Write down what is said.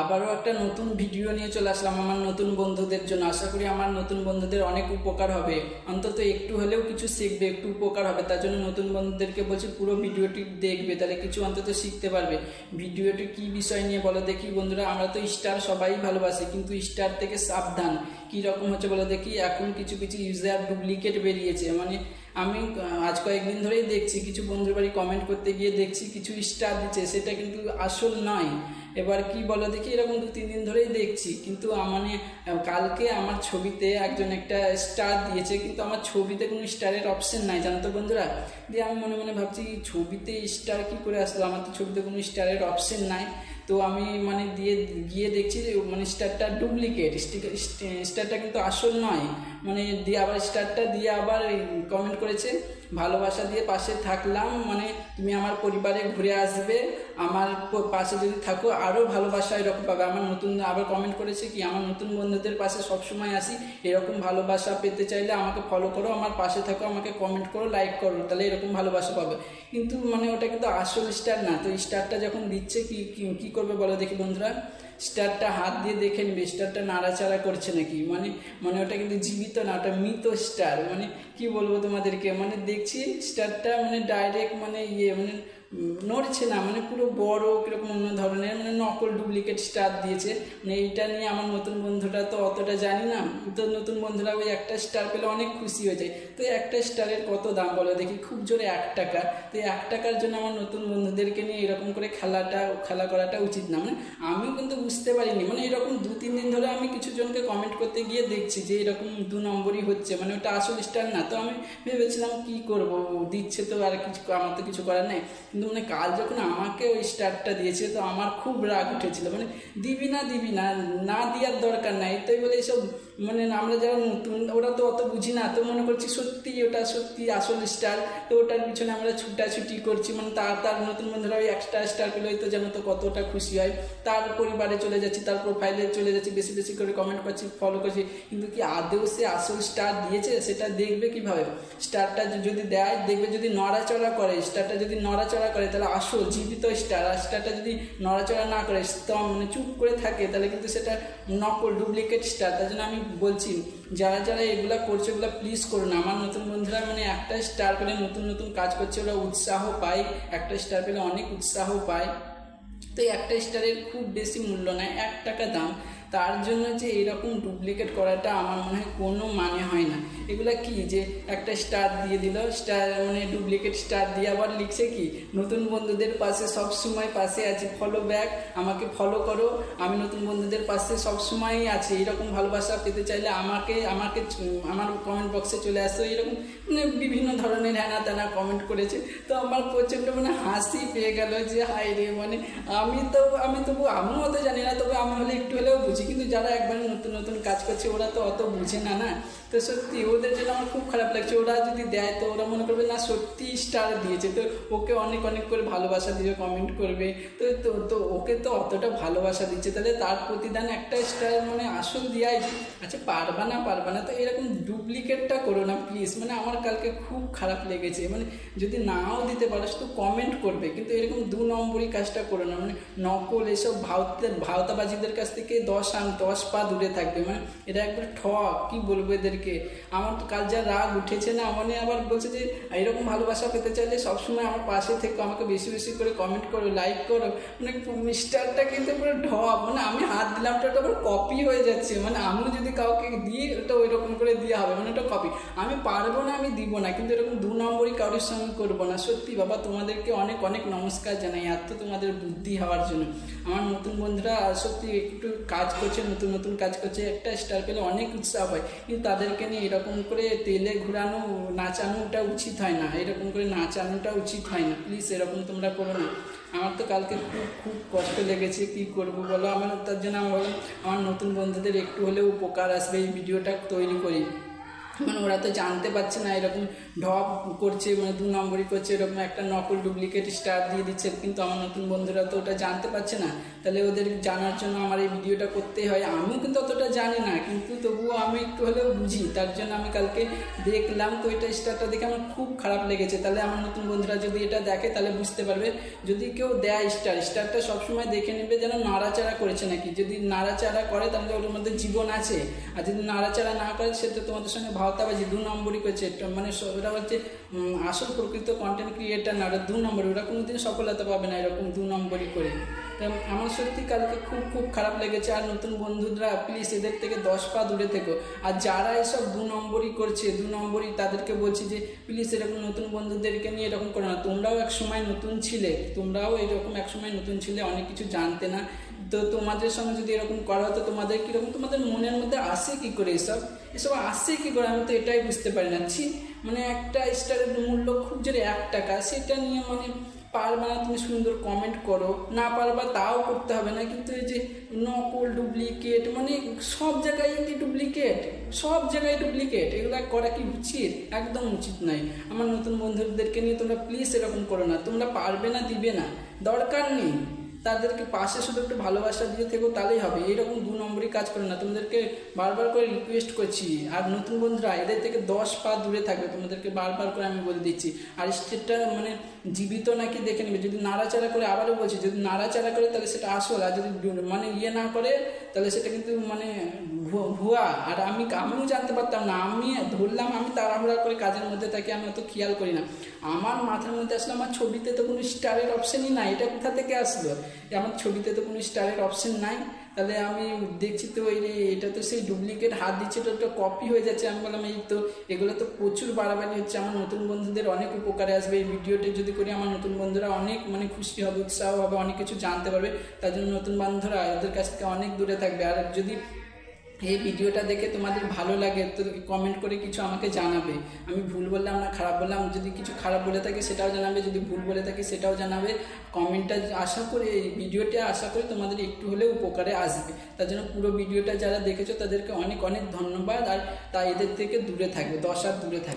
আবারও একটা নতুন ভিডিও নিয়ে চলে আসলাম আমার নতুন বন্ধুদের জন্য। আশা করি আমার নতুন বন্ধুদের অনেক উপকার হবে, অন্তত একটু হলেও কিছু শিখবে, একটু উপকার হবে। তার জন্য নতুন বন্ধুদেরকে বলছি পুরো ভিডিওটি দেখবে, তাহলে কিছু অন্তত শিখতে পারবে। ভিডিওটি কি বিষয় নিয়ে বলো দেখি বন্ধুরা। আমরা তো স্টার সবাই ভালোবাসি, কিন্তু স্টার থেকে সাবধান। কী রকম হচ্ছে বলো দেখি। এখন কিছু কিছু ইউজার ডুপ্লিকেট বেরিয়েছে। মানে আমি আজ কয়েকদিন ধরেই দেখছি, কিছু বন্ধুর বাড়ি কমেন্ট করতে গিয়ে দেখছি কিছু স্টার দিচ্ছে, সেটা কিন্তু আসল নয়। এবার কি বলো দেখি, এরকম 2-3 দিন ধরেই দেখছি। কিন্তু মানে কালকে আমার ছবিতে একজন একটা স্টার দিয়েছে, কিন্তু আমার ছবিতে কোনো স্টারের অপশন নাই, জানো তো বন্ধুরা। দিয়ে আমি মনে মনে ভাবছি ছবিতে স্টার কি করে আসলো, আমার তো ছবিতে কোনো স্টারের অপশন নাই। তো আমি মানে গিয়ে দেখছি যে মানে স্টারটা ডুপ্লিকেট, স্টারটা কিন্তু আসল নয়। মানে দিয়ে আবার স্টারটা দিয়ে আবার কমেন্ট করেছে, ভালোবাসা দিয়ে পাশে থাকলাম, মানে তুমি আমার পরিবারে ঘুরে আসবে, আমার পাশে যদি থাকো আরও ভালোবাসা এরকম পাবে। আমার নতুন আবার কমেন্ট করেছে কি, আমার নতুন বন্ধুদের পাশে সবসময় আসি, এরকম ভালোবাসা পেতে চাইলে আমাকে ফলো করো, আমার পাশে থাকো, আমাকে কমেন্ট করো, লাইক করো, তাহলে এরকম ভালোবাসা পাবে। কিন্তু মানে ওটা কিন্তু আসল স্টার না। তো স্টারটা যখন দিচ্ছে কি করবে বলো দেখি বন্ধুরা। স্টারটা হাত দিয়ে দেখে নেবে স্টারটা নাড়াচাড়া করছে নাকি। মানে মানে ওটা কিন্তু জীবিত না, ওটা মৃত স্টার। মানে কি বলবো তোমাদেরকে, মানে দেখছি স্টারটা মানে ডাইরেক্ট মানে মানে নড়ছে না, মানে পুরো বড় কিরকম অন্য ধরনের, মানে নকল ডুপ্লিকেট স্টার দিয়েছে। মানে এইটা নিয়ে আমার নতুন বন্ধুরা তো অতটা জানি না, তো নতুন বন্ধুরা ওই একটা স্টার পেলে অনেক খুশি হয়ে যায়। তো একটা স্টারের কত দাম বলো দেখি, খুব জোরে 1 টাকা। তো 1 টাকার জন্য আমার নতুন বন্ধুদেরকে নিয়ে এরকম করে খেলা করাটা উচিত না। মানে আমিও কিন্তু বুঝতে পারিনি, মানে এরকম 2-3 দিন ধরে আমি কিছু জনকে কমেন্ট করতে গিয়ে দেখছি যে এরকম 2 নম্বরই হচ্ছে, মানে ওটা আসল স্টার না। তো আমি ভেবেছিলাম কি করব, দিচ্ছে তো আর কিছু, আমার তো কিছু করার নেই। কিন্তু মানে কাল যখন আমাকে ওই স্টারটা দিয়েছে, তো আমার খুব রাগ উঠেছিল। মানে দিবি না না দেওয়ার দরকার নাই, তাই বলে এইসব মানে আমরা যারা নতুন ওরা তো অত বুঝি না, তো মনে করছি সত্যি ওটা সত্যি আসল স্টার। তো ওটার পিছনে আমরা ছুটাছুটি করছি, মানে তার নতুন বন্ধুরা ওই একটা স্টার পেলে তো যেন তো কতটা খুশি হয়। তার পরিবারে চলে যাচ্ছি, তার প্রোফাইলে চলে যাচ্ছি, বেশি বেশি করে কমেন্ট করছি, ফলো করছি। কিন্তু কি আদৌ সে আসল স্টার দিয়েছে সেটা দেখবে কিভাবে? স্টারটা যদি দেয় দেখবে, যদি নড়াচড়া করে, স্টারটা যদি নড়াচড়া করে তাহলে আসল জীবিত স্টার। আর স্টারটা যদি নড়াচড়া না করে, মানে চুপ করে থাকে, তাহলে কিন্তু সেটা নকল ডুপ্লিকেট স্টার। তার জন্য আমি বলছি যারা যারা এগুলা করছে ওগুলো প্লিজ করুন। আমার নতুন বন্ধুরা মানে একটা স্টার পেলে নতুন নতুন কাজ করছে, ওরা উৎসাহ পায়, একটা স্টার পেলে অনেক উৎসাহ পায়। তো একটা স্টারের খুব বেশি মূল্য নয়, 1 টাকা দাম। তার জন্য যে এরকম ডুপ্লিকেট করাটা আমার মনে হয় কোনো মানে হয় না। এগুলা কি যে একটা স্টার দিয়ে দিল, স্টার মানে ডুপ্লিকেট স্টার দিয়ে আবার লিখছে কি, নতুন বন্ধুদের পাশে সব সময় পাশে আছি, ফলো ব্যাক, আমাকে ফলো করো, আমি নতুন বন্ধুদের পাশে সব সময়ই আছি, এরকম ভালোবাসা পেতে চাইলে আমাকে আমাকে আমার কমেন্ট বক্সে চলে আসো, এরকম মানে বিভিন্ন ধরনের হ্যানা ত্যানা কমেন্ট করেছে। তো আমার প্রচণ্ড মানে হাসি পেয়ে গেল যে হাই রে, মানে আমিও অত জানি না, তবে আমি হলে একটু হলেও বুঝি। কিন্তু যারা একবার নতুন নতুন কাজ করছে ওরা তো অত বুঝে না। তো সত্যি ওদের জন্য আমার খুব খারাপ লাগছে। ওরা যদি দেয় তো ওরা মনে করবে না সত্যি স্টার দিয়েছে, তো ওকে অনেক অনেক করে ভালোবাসা দিয়ে কমেন্ট করবে। তো তো ওকে তো অতটা ভালোবাসা দিচ্ছে, তাহলে তার প্রতিদান একটা স্টার মানে আসল দেওয়াই। আচ্ছা পারবা না, তো এরকম ডুপ্লিকেটটা করো না প্লিজ। মানে আমার কালকে খুব খারাপ লেগেছে। মানে যদি নাও দিতে পারো তো কমেন্ট করবে, কিন্তু এরকম 2 নম্বরই কাজটা করো না। মানে নকল এসব ভাওতাবাজিদের কাছ থেকে 10 পা দূরে থাকবে। মানে এটা একবার ঠক, কি বলবো এদেরকে। আমার তো কাল যা রাগ উঠেছে না, মানে আবার বলছে যে এরকম ভালোবাসা পেতে চাইলে সবসময় আমার পাশে থেকে আমাকে বেশি বেশি করে কমেন্ট করো, লাইক করো। মানে মিস্টারটা কিন্তু পুরো ঢপ, মানে আমি হাত দিলাম তো ওটা আবার কপি হয়ে যাচ্ছে। মানে আমিও যদি কাউকে দিই ওটা ওই রকম করে দেওয়া হবে, মানে ওটা কপি। আমি পারবো না, আমি দিব না, কিন্তু এরকম 2 নম্বরই কারোর সঙ্গে করবো না। সত্যি বাবা তোমাদেরকে অনেক অনেক নমস্কার জানাই এত তোমাদের বুদ্ধি হওয়ার জন্য। আমার নতুন বন্ধুরা সত্যি একটু কাজ করছে, নতুন নতুন কাজ করছে, একটা স্টার পেলে অনেক উৎসাহ হয়। কিন্তু তাদেরকে নিয়ে এরকম করে তেলে ঘুরানো নাচানোটা উচিত হয় না, এরকম করে নাচানোটা উচিত হয় না। প্লিজ এরকম তোমরা করো না। আমার তো কালকে খুব খুব কষ্ট লেগেছে, কি করব বলো। তার জন্য আমি বললাম আমার নতুন বন্ধুদের একটু হলেও উপকার আসবে, এই ভিডিওটা তৈরি করি। মানে ওরা তো জানতে পারছে না এরকম ঢপ করছে, মানে 2 নম্বরই করছে, এরকম একটা নকল ডুপ্লিকেট স্টার দিয়ে দিচ্ছে, কিন্তু আমার নতুন বন্ধুরা তো ওটা জানতে পারছে না। তাহলে ওদের জানার জন্য আমার এই ভিডিওটা করতেই হয়। আমিও কিন্তু অতটা জানি না, কিন্তু তবুও আমি একটু হলেও বুঝি, তার জন্য আমি কালকে দেখলাম। তো এটা স্টারটা দেখে আমার খুব খারাপ লেগেছে। তাহলে আমার নতুন বন্ধুরা যদি এটা দেখে তাহলে বুঝতে পারবে, যদি কেউ দেয় স্টারটা সবসময় দেখে নেবে যেন নাড়াচাড়া করেছে নাকি। যদি নাড়াচাড়া করে তাহলে ওর মধ্যে জীবন আছে, আর যদি নাড়াচাড়া না করে সেটা তোমাদের সঙ্গে ভাওতাবাজি 2 নম্বরই করছে। মানে ওরা হচ্ছে আসল প্রকৃত কন্টেন্ট ক্রিয়েটার না, ওরা 2 নম্বর, ওরা কোনোদিন সফলতা পাবে না এরকম 2 নম্বরই করে। তো আমার সত্যি কালকে খুব খারাপ লেগেছে। আর নতুন বন্ধুরা প্লিজ এদের থেকে 10 পা দূরে থেকো। আর যারা এসব 2 নম্বরই করছে, 2 নম্বরই, তাদেরকে বলছি যে প্লিজ এরকম নতুন বন্ধুদেরকে নিয়ে এরকম করো না। তোমরাও এক সময় নতুন ছিলে, তোমরাও এরকম এক সময় নতুন ছিলে, অনেক কিছু জানতে না। তো তোমাদের সঙ্গে যদি এরকম করা হতো, তোমাদের কীরকম, তোমাদের মনের মধ্যে আসে কী করে এসব আসে কী করে, আমি তো এটাই বুঝতে পারি না। মানে একটা স্টারের মূল্য খুব জোরে 1 টাকা, সেটা নিয়ে মানে পারবা না তুমি সুন্দর কমেন্ট করো, না পারবা তাও করতে হবে না। কিন্তু এই যে নকল ডুপ্লিকেট, মানে সব জায়গায় ডুপ্লিকেট, সব জায়গায় ডুপ্লিকেট, এগুলো করা কি উচিত? একদম উচিত নয়। আমার নতুন বন্ধুদেরকে নিয়ে তোমরা প্লিজ এরকম করো না। তোমরা পারবে না, দিবে না, দরকার নেই। তাদেরকে পাশে শুধু একটু ভালোবাসা দিয়ে থেকো, তাহলেই হবে। এরকম 2 নম্বরই কাজ করে না, তোমাদেরকে বারবার করে রিকোয়েস্ট করছি। আর নতুন বন্ধুরা এদের থেকে 10 পা দূরে থাকবে, তোমাদেরকে বারবার করে আমি বলে দিচ্ছি। আর স্টেটটা মানে জীবিত নাকি দেখে নেবে, যদি নাড়াচাড়া করে, আবারও বলছি, যদি নাড়াচাড়া করে তাহলে সেটা আসল, আর যদি মানে না করে তাহলে সেটা কিন্তু মানে ভুয়া। আর আমিও জানতে পারতাম না, আমি ধরলাম, আমি তাড়াহুড়া করে কাজের মধ্যে থাকি, আমি অত খেয়াল করি না। আমার মাথার মধ্যে আসলে আমার ছবিতে তো কোনো স্টারের অপশানই নাই, এটা কোথা থেকে আসলো? আমার ছবিতে তো কোনো স্টারের অপশান নাই। তাহলে আমি দেখছি তো এটা তো সেই ডুপ্লিকেট হাত দিচ্ছে, তো একটা কপি হয়ে যাচ্ছে। আমি বললাম এই তো, এগুলো তো প্রচুর বাড়াবাড়ি হচ্ছে। আমার নতুন বন্ধুদের অনেক উপকারে আসবে এই ভিডিওটি যদি করি। আমার নতুন বন্ধুরা অনেক মানে খুশি হবে, উৎসাহ হবে, অনেক কিছু জানতে পারবে। তার জন্য নতুন বন্ধুরা এদের কাছ থেকে অনেক দূরে থাকবে। আর যদি এই ভিডিওটা দেখে তোমাদের ভালো লাগে তো কমেন্ট করে কিছু আমাকে জানাবে। আমি ভুল বললাম না খারাপ বললাম, যদি কিছু খারাপ বলে থাকি সেটাও জানাবে, যদি ভুল বলে থাকি সেটাও জানাবে। কমেন্টটা আশা করি, এই ভিডিওটা আশা করি তোমাদের একটু হলেও উপকারে আসবে। তার জন্য পুরো ভিডিওটা যারা দেখেছো তাদেরকে অনেক অনেক ধন্যবাদ। আর তাই এদের থেকে দূরে থাকবে, 10 হাত দূরে থাকবে।